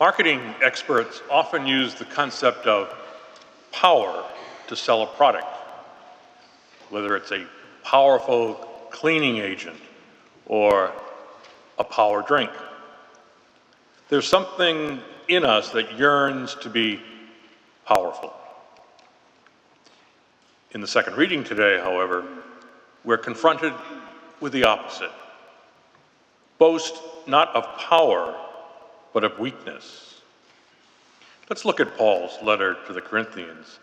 Marketing experts often use the concept of power to sell a product, whether it's a powerful cleaning agent or a power drink. There's something in us that yearns to be powerful. In the second reading today, however, we're confronted with the opposite. Boast not of power, but of weakness. Let's look at Paul's letter to the Corinthians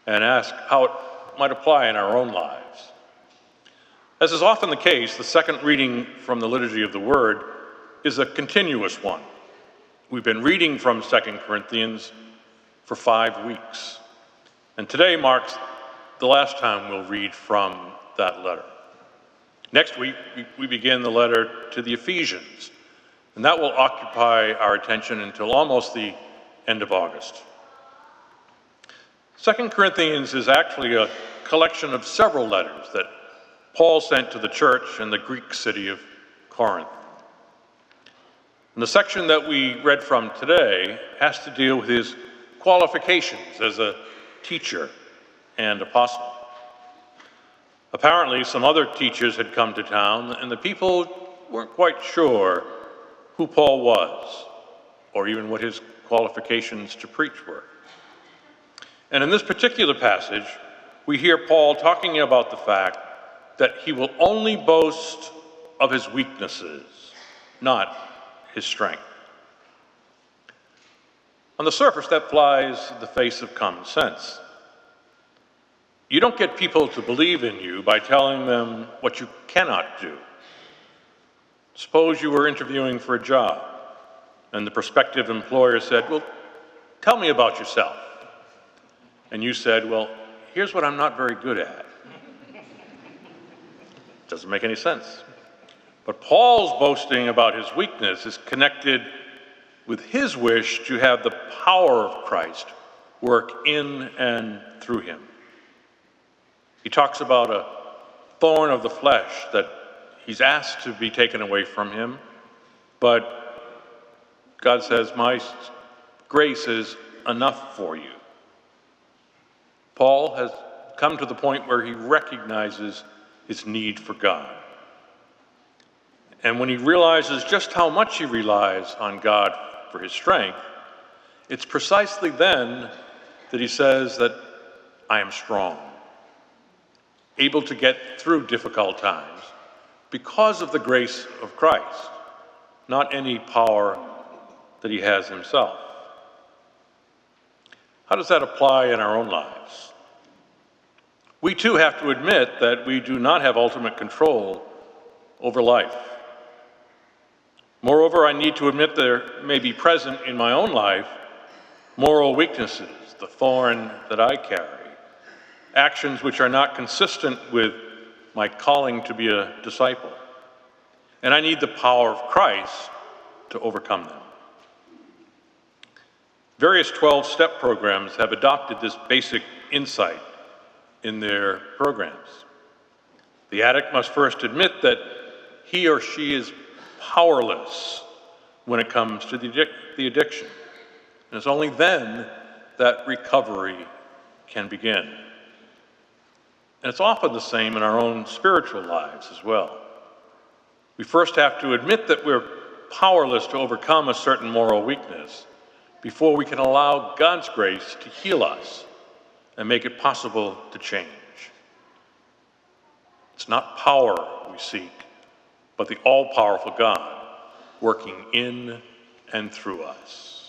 and ask how it might apply in our own lives. As is often the case, the second reading from the Liturgy of the Word is a continuous one. We've been reading from 2 Corinthians for 5 weeks, and today marks the last time we'll read from that letter. Next week, we begin the letter to the Ephesians, and that will occupy our attention until almost the end of August. 2 Corinthians is actually a collection of several letters that Paul sent to the church in the Greek city of Corinth. And the section that we read from today has to deal with his qualifications as a teacher and apostle. Apparently, some other teachers had come to town, and the people weren't quite sure who Paul was, or even what his qualifications to preach were. And in this particular passage, we hear Paul talking about the fact that he will only boast of his weaknesses, not his strength. On the surface, that flies in the face of common sense. You don't get people to believe in you by telling them what you cannot do. Suppose you were interviewing for a job, and the prospective employer said, "Well, tell me about yourself." And you said, "Well, here's what I'm not very good at." Doesn't make any sense. But Paul's boasting about his weakness is connected with his wish to have the power of Christ work in and through him. He talks about a thorn of the flesh that he's asked to be taken away from him, but God says, "My grace is enough for you." Paul has come to the point where he recognizes his need for God. And when he realizes just how much he relies on God for his strength, it's precisely then that he says that I am strong, able to get through difficult times because of the grace of Christ, not any power that he has himself. How does that apply in our own lives? We too have to admit that we do not have ultimate control over life. Moreover, I need to admit there may be present in my own life moral weaknesses, the thorn that I carry, actions which are not consistent with my calling to be a disciple. And I need the power of Christ to overcome them. Various 12-step programs have adopted this basic insight in their programs. The addict must first admit that he or she is powerless when it comes to the addiction. And it's only then that recovery can begin. And it's often the same in our own spiritual lives as well. We first have to admit that we're powerless to overcome a certain moral weakness before we can allow God's grace to heal us and make it possible to change. It's not power we seek, but the all-powerful God working in and through us.